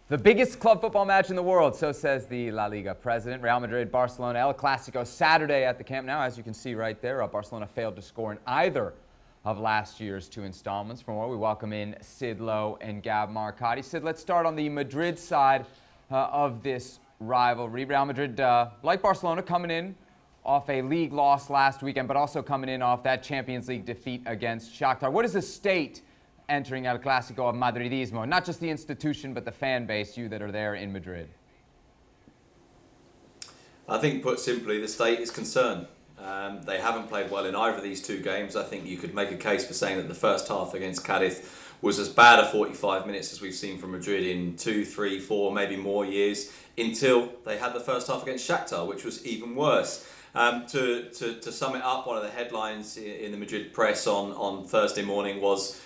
The biggest club football match in the world, so says the La Liga president. Real Madrid, Barcelona, El Clasico, Saturday at the Camp Nou. As you can see right there, Barcelona failed to score in either of last year's two installments. For more, we welcome in Sid Lowe and Gab Marcotti. Sid, let's start on the Madrid side of this rivalry. Real Madrid, like Barcelona, coming in off a league loss last weekend, but also coming in off that Champions League defeat against Shakhtar. What is the state entering El Clasico of Madridismo? Not just the institution, but the fan base, you that are there in Madrid. I think, put simply, the state is concerned. They haven't played well in either of these two games. I think you could make a case for saying that the first half against Cadiz was as bad a 45 minutes as we've seen from Madrid in 2, 3, 4, maybe more years, until they had the first half against Shakhtar, which was even worse. To sum it up, one of the headlines in the Madrid press on Thursday morning was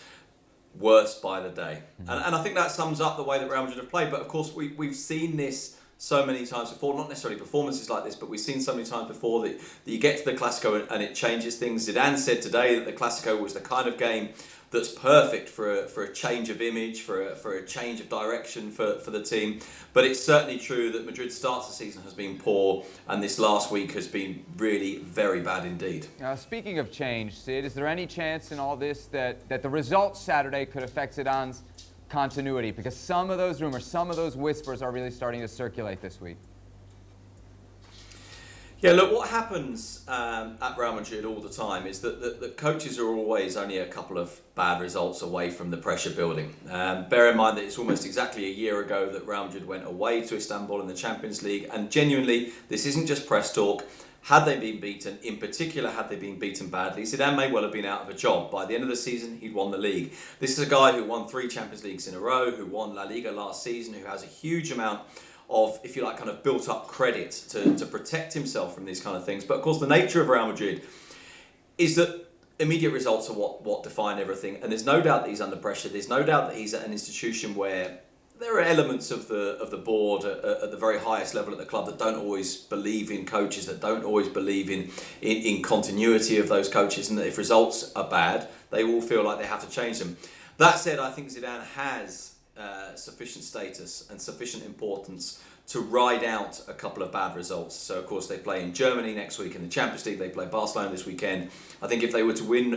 worst by the day. And I think that sums up the way that Real Madrid have played. But of course, we've seen this so many times before, not necessarily performances like this, but we've seen so many times before that you get to the Clasico and it changes things. Zidane said today that the Clasico was the kind of game that's perfect for a change of image, for a change of direction for the team. But it's certainly true that Madrid's start to the season has been poor, and this last week has been really very bad indeed. Speaking of change, Sid, is there any chance in all this that the results Saturday could affect Zidane's continuity? Because some of those rumors, some of those whispers are really starting to circulate this week. Yeah, look, what happens at Real Madrid all the time is that the coaches are always only a couple of bad results away from the pressure building. Bear in mind that it's almost exactly a year ago that Real Madrid went away to Istanbul in the Champions League, and genuinely, this isn't just press talk. Had they been beaten, in particular had they been beaten badly, Zidane may well have been out of a job. By the end of the season, he'd won the league. This is a guy who won 3 Champions Leagues in a row, who won La Liga last season, who has a huge amount of, if you like, kind of built up credit to protect himself from these kind of things. But of course, the nature of Real Madrid is that immediate results are what define everything. And there's no doubt that he's under pressure. There's no doubt that he's at an institution where there are elements of the board at the very highest level at the club that don't always believe in coaches, that don't always believe in continuity of those coaches, and that if results are bad, they all feel like they have to change them. That said, I think Zidane has sufficient status and sufficient importance to ride out a couple of bad results. So of course they play in Germany next week in the Champions League, they play Barcelona this weekend. I think if they were to win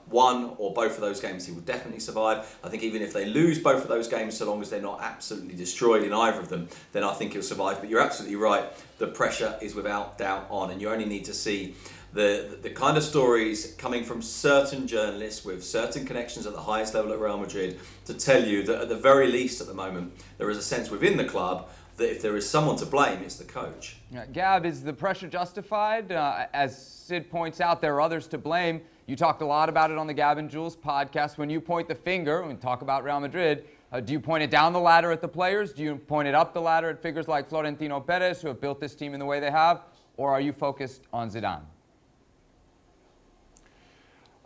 one or both of those games, he would definitely survive. I think even if they lose both of those games, so long as they're not absolutely destroyed in either of them, then I think he'll survive. But you're absolutely right, the pressure is without doubt on, and you only need to see the kind of stories coming from certain journalists with certain connections at the highest level at Real Madrid to tell you that at the very least at the moment, there is a sense within the club that if there is someone to blame, it's the coach. Gab, is the pressure justified? As Sid points out, there are others to blame. You talked a lot about it on the Gab and Jules podcast. When you point the finger, when we talk about Real Madrid, do you point it down the ladder at the players? Do you point it up the ladder at figures like Florentino Perez, who have built this team in the way they have? Or are you focused on Zidane?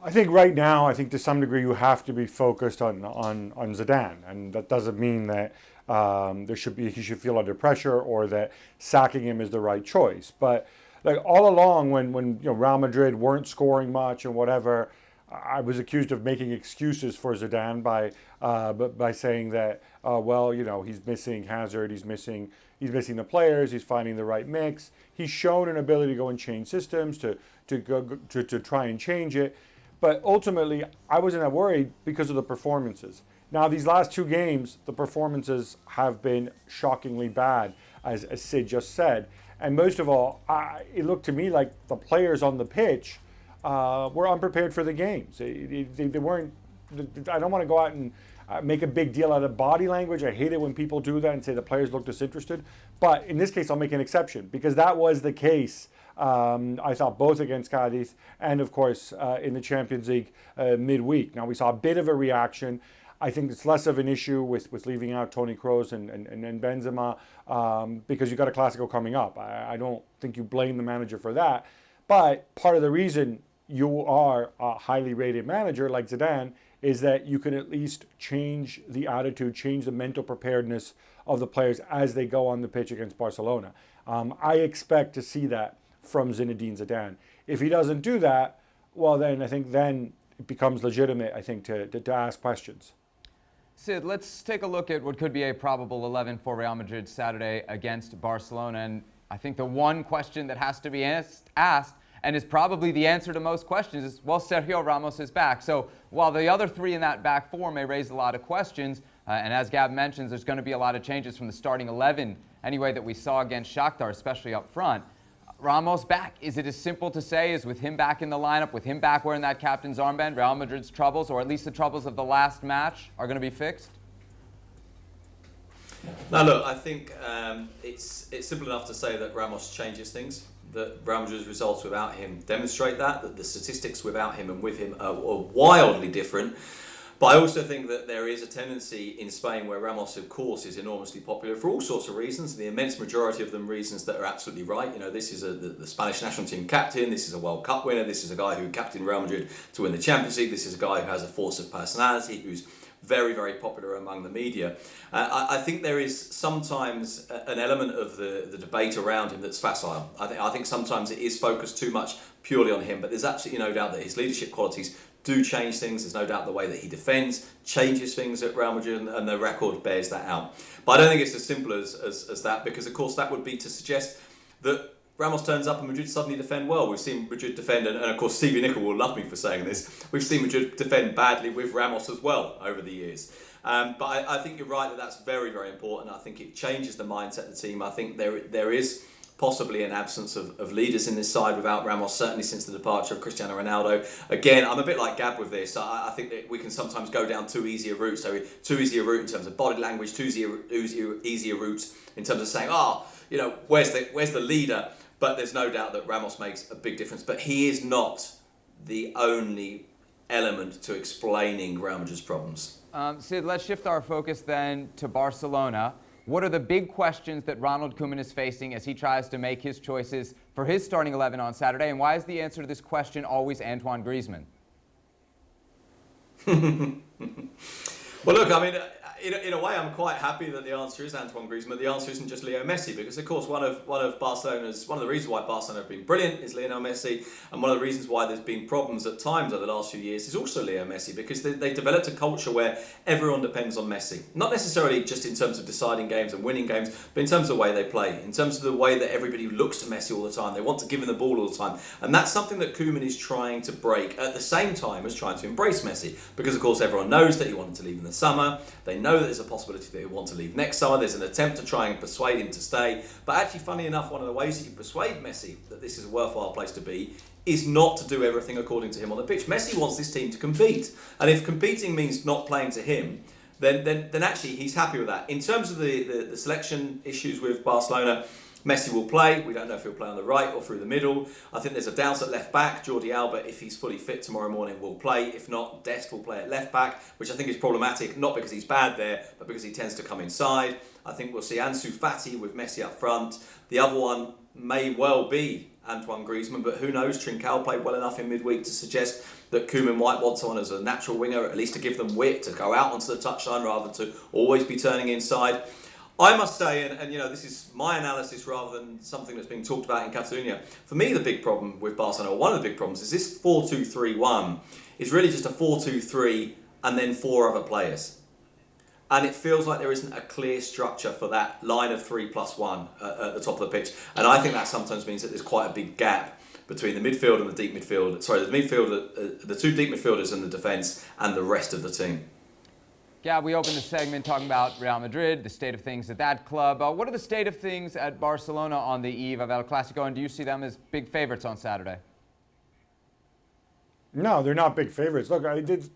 I think right now, to some degree you have to be focused on Zidane, and that doesn't mean that he should feel under pressure or that sacking him is the right choice. But like all along, when Real Madrid weren't scoring much and whatever, I was accused of making excuses for Zidane by saying that he's missing Hazard, he's missing the players, he's finding the right mix. He's shown an ability to go and change systems to try and change it. But ultimately, I wasn't that worried because of the performances. Now, these last 2 games, the performances have been shockingly bad, as Sid just said. And most of all, it looked to me like the players on the pitch were unprepared for the games. They weren't. I don't want to go out and make a big deal out of body language. I hate it when people do that and say the players look disinterested. But in this case, I'll make an exception because that was the case. I thought both against Cadiz and, of course, in the Champions League midweek. Now, we saw a bit of a reaction. I think it's less of an issue with leaving out Toni Kroos and Benzema because you've got a Clasico coming up. I don't think you blame the manager for that. But part of the reason you are a highly rated manager like Zidane is that you can at least change the attitude, change the mental preparedness of the players as they go on the pitch against Barcelona. I expect to see that from Zinedine Zidane. If he doesn't do that, well, then I think it becomes legitimate, to ask questions. Sid, let's take a look at what could be a probable 11 for Real Madrid Saturday against Barcelona. And I think the one question that has to be asked and is probably the answer to most questions is, well, Sergio Ramos is back. So while the other three in that back four may raise a lot of questions, and as Gab mentions, there's going to be a lot of changes from the starting 11 anyway that we saw against Shakhtar, especially up front. Ramos back. Is it as simple to say as with him back in the lineup, with him back wearing that captain's armband, Real Madrid's troubles, or at least the troubles of the last match, are going to be fixed? Now, look, I think it's simple enough to say that Ramos changes things, that Real Madrid's results without him demonstrate that the statistics without him and with him are wildly different. But I also think that there is a tendency in Spain where Ramos, of course, is enormously popular for all sorts of reasons. The immense majority of them reasons that are absolutely right. You know, this is the Spanish national team captain. This is a World Cup winner. This is a guy who captained Real Madrid to win the Champions League. This is a guy who has a force of personality, who's very, very popular among the media. I think there is sometimes an element of the debate around him that's facile. I think sometimes it is focused too much purely on him, but there's absolutely no doubt that his leadership qualities do change things. There's no doubt the way that he defends changes things at Real Madrid, and the record bears that out. But I don't think it's as simple as that, because of course that would be to suggest that Ramos turns up and Madrid suddenly defend well. We've seen Madrid defend, and of course Stevie Nicol will love me for saying this, we've seen Madrid defend badly with Ramos as well over the years. But I think you're right that that's very, very important. I think it changes the mindset of the team. I think there is possibly an absence of leaders in this side without Ramos, certainly since the departure of Cristiano Ronaldo. Again, I'm a bit like Gab with this. I think that we can sometimes go down too easy a route. So too easy a route in terms of body language, too easy a route in terms of saying, where's the leader? But there's no doubt that Ramos makes a big difference. But he is not the only element to explaining Real Madrid's problems. Sid, let's shift our focus then to Barcelona. What are the big questions that Ronald Koeman is facing as he tries to make his choices for his starting 11 on Saturday? And why is the answer to this question always Antoine Griezmann? Well, look, I mean, in a way, I'm quite happy that the answer is Antoine Griezmann. The answer isn't just Leo Messi, because of course one of the reasons why Barcelona have been brilliant is Lionel Messi, and one of the reasons why there's been problems at times over the last few years is also Leo Messi, because they developed a culture where everyone depends on Messi. Not necessarily just in terms of deciding games and winning games, but in terms of the way they play, in terms of the way that everybody looks to Messi all the time. They want to give him the ball all the time, and that's something that Koeman is trying to break at the same time as trying to embrace Messi, because of course everyone knows that he wanted to leave in the summer. They know that there's a possibility that he'll want to leave next summer. There's an attempt to try and persuade him to stay. But actually, funny enough, one of the ways that you persuade Messi that this is a worthwhile place to be is not to do everything according to him on the pitch. Messi wants this team to compete. And if competing means not playing to him, then actually he's happy with that. In terms of the selection issues with Barcelona, Messi will play. We don't know if he'll play on the right or through the middle. I think there's a doubt at left back. Jordi Alba, if he's fully fit tomorrow morning, will play. If not, Dest will play at left back, which I think is problematic, not because he's bad there, but because he tends to come inside. I think we'll see Ansu Fati with Messi up front. The other one may well be Antoine Griezmann, but who knows? Trincao played well enough in midweek to suggest that Koeman might want someone as a natural winger, at least to give them width, to go out onto the touchline rather than to always be turning inside. I must say, and this is my analysis rather than something that's being talked about in Catalonia, for me the big problem with Barcelona, or one of the big problems, is this 4-2-3-1 is really just a 4-2-3 and then four other players. And it feels like there isn't a clear structure for that line of 3+1 at the top of the pitch. And I think that sometimes means that there's quite a big gap between the midfield and the deep midfield. Sorry, the two deep midfielders and the defence and the rest of the team. Yeah, we opened the segment talking about Real Madrid, the state of things at that club. What are the state of things at Barcelona on the eve of El Clasico, and do you see them as big favorites on Saturday? No, they're not big favorites. Look,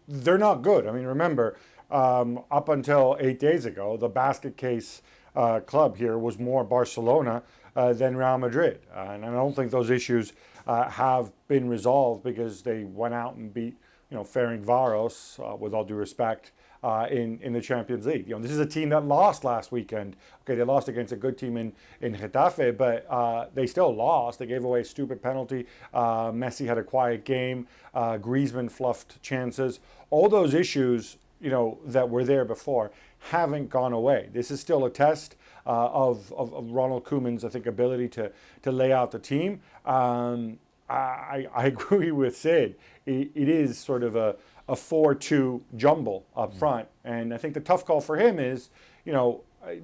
they're not good. I mean, remember, up until 8 days ago, the basket case club here was more Barcelona than Real Madrid. And I don't think those issues have been resolved because they went out and beat, Ferencváros, with all due respect, in the Champions League. This is a team that lost last weekend. Okay, they lost against a good team in Getafe, but they still lost. They gave away a stupid penalty. Messi had a quiet game. Griezmann fluffed chances. All those issues, that were there before haven't gone away. This is still a test of Ronald Koeman's, I think, ability to lay out the team. I agree with Sid. It is sort of a a 4-2 jumble up front. And I think the tough call for him is,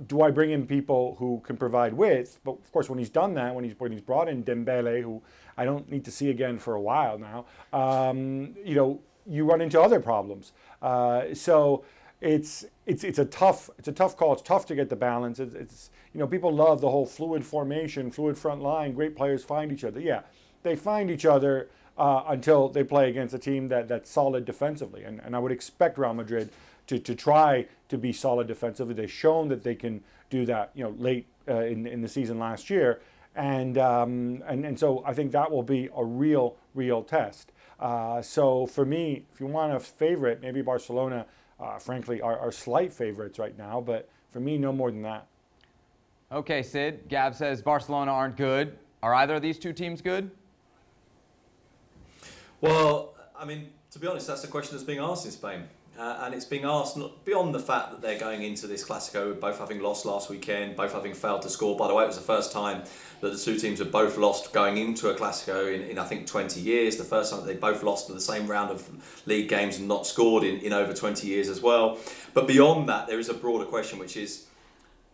do I bring in people who can provide width? But of course, when he's done that, when he's brought in Dembele, who I don't need to see again for a while now, you run into other problems. So it's a tough call. It's tough to get the balance. It's people love the whole fluid formation, fluid front line. Great players find each other. Yeah, they find each other until they play against a team that's solid defensively. And I would expect Real Madrid to try to be solid defensively. They've shown that they can do that, late in the season last year. And so I think that will be a real test. So for me, if you want a favorite, maybe Barcelona, frankly, are slight favorites right now. But for me, no more than that. Okay, Sid. Gab says Barcelona aren't good. Are either of these two teams good? Well, I mean, to be honest, that's the question that's being asked in Spain. And it's being asked not beyond the fact that they're going into this Clasico, both having lost last weekend, both having failed to score. By the way, it was the first time that the two teams have both lost going into a Clasico in I think 20 years. The first time that they both lost in the same round of league games and not scored in over 20 years as well. But beyond that, there is a broader question, which is,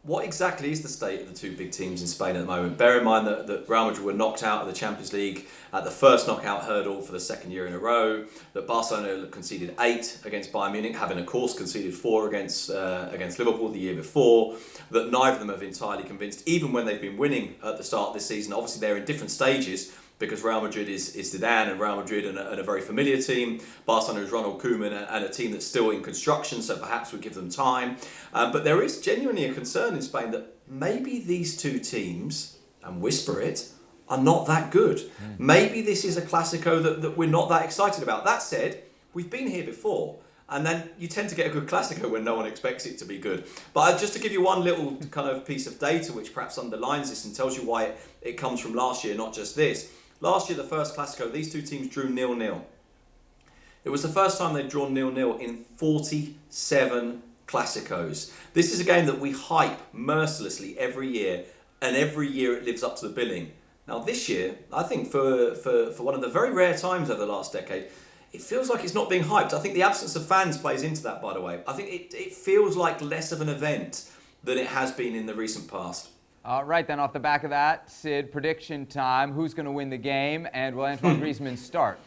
what exactly is the state of the two big teams in Spain at the moment? Bear in mind that Real Madrid were knocked out of the Champions League at the first knockout hurdle for the second year in a row, that Barcelona conceded 8 against Bayern Munich, having of course conceded 4 against Liverpool the year before, that neither of them have entirely convinced, even when they've been winning at the start of this season. Obviously they're in different stages, because Real Madrid is Zidane and Real Madrid and a very familiar team. Barcelona is Ronald Koeman and a team that's still in construction, so perhaps we give them time. But there is genuinely a concern in Spain that maybe these two teams, and whisper it, are not that good. Maybe this is a Clasico that we're not that excited about. That said, we've been here before. And then you tend to get a good Clasico when no one expects it to be good. But just to give you one little kind of piece of data which perhaps underlines this and tells you why it comes from last year, not just this. Last year, the first Clasico, these two teams drew 0-0. It was the first time they'd drawn 0-0 in 47 Clásicos. This is a game that we hype mercilessly every year, and every year it lives up to the billing. Now this year, I think for one of the very rare times over the last decade, it feels like it's not being hyped. I think the absence of fans plays into that, by the way. I think it feels like less of an event than it has been in the recent past. All right, then off the back of that, Sid, prediction time. Who's going to win the game, and will Antoine Griezmann start?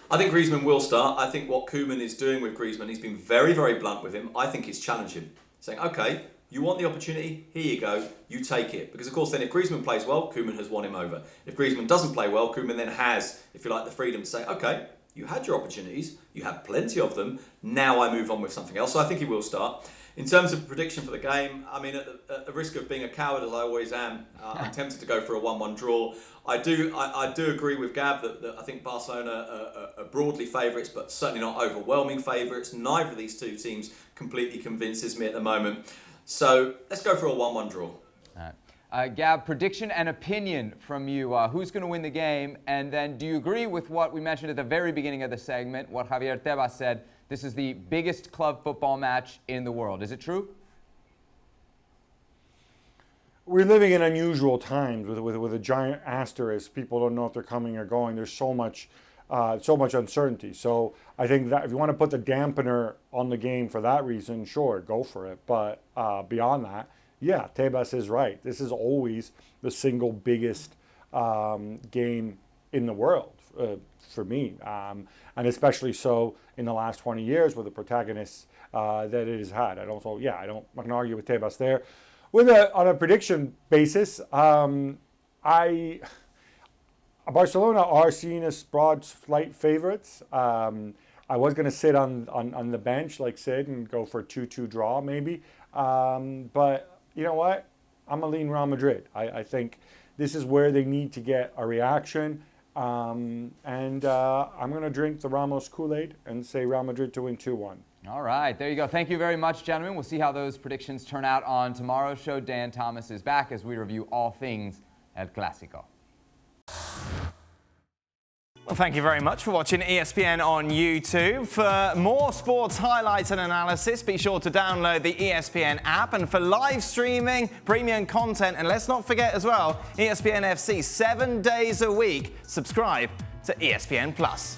I think Griezmann will start. I think what Koeman is doing with Griezmann, he's been very, very blunt with him. I think he's challenged him, saying, okay, you want the opportunity, here you go, you take it. Because of course then if Griezmann plays well, Koeman has won him over. If Griezmann doesn't play well, Koeman then has, if you like, the freedom to say, okay, you had your opportunities, you had plenty of them, now I move on with something else. So I think he will start. In terms of prediction for the game, I mean, at the risk of being a coward, as I always am, I'm tempted to go for a 1-1 draw. I do agree with Gab that I think Barcelona are broadly favourites, but certainly not overwhelming favourites. Neither of these two teams completely convinces me at the moment. So let's go for a 1-1 draw. All right. Gab, prediction and opinion from you. Who's going to win the game? And then do you agree with what we mentioned at the very beginning of the segment, what Javier Tebas said? This is the biggest club football match in the world. Is it true? We're living in unusual times with a giant asterisk. People don't know if they're coming or going. There's so much uncertainty. So I think that if you want to put the dampener on the game for that reason, sure, go for it. But beyond that, yeah, Tebas is right. This is always the single biggest game in the world for me, and especially so in the last 20 years with the protagonists that it has had. I'm not going to argue with Tebas there. On a prediction basis, Barcelona are seen as broad, slight favorites. I was going to sit on the bench like Sid and go for a 2-2 draw maybe. But you know what? I'm going to lean Real Madrid. I think this is where they need to get a reaction. And I'm going to drink the Ramos Kool-Aid and say Real Madrid to win 2-1. All right, there you go. Thank you very much, gentlemen. We'll see how those predictions turn out on tomorrow's show. Dan Thomas is back as we review all things El Clasico. Well, thank you very much for watching ESPN on YouTube. For more sports highlights and analysis, be sure to download the ESPN app. And for live streaming, premium content, and let's not forget as well, ESPN FC 7 days a week. Subscribe to ESPN Plus.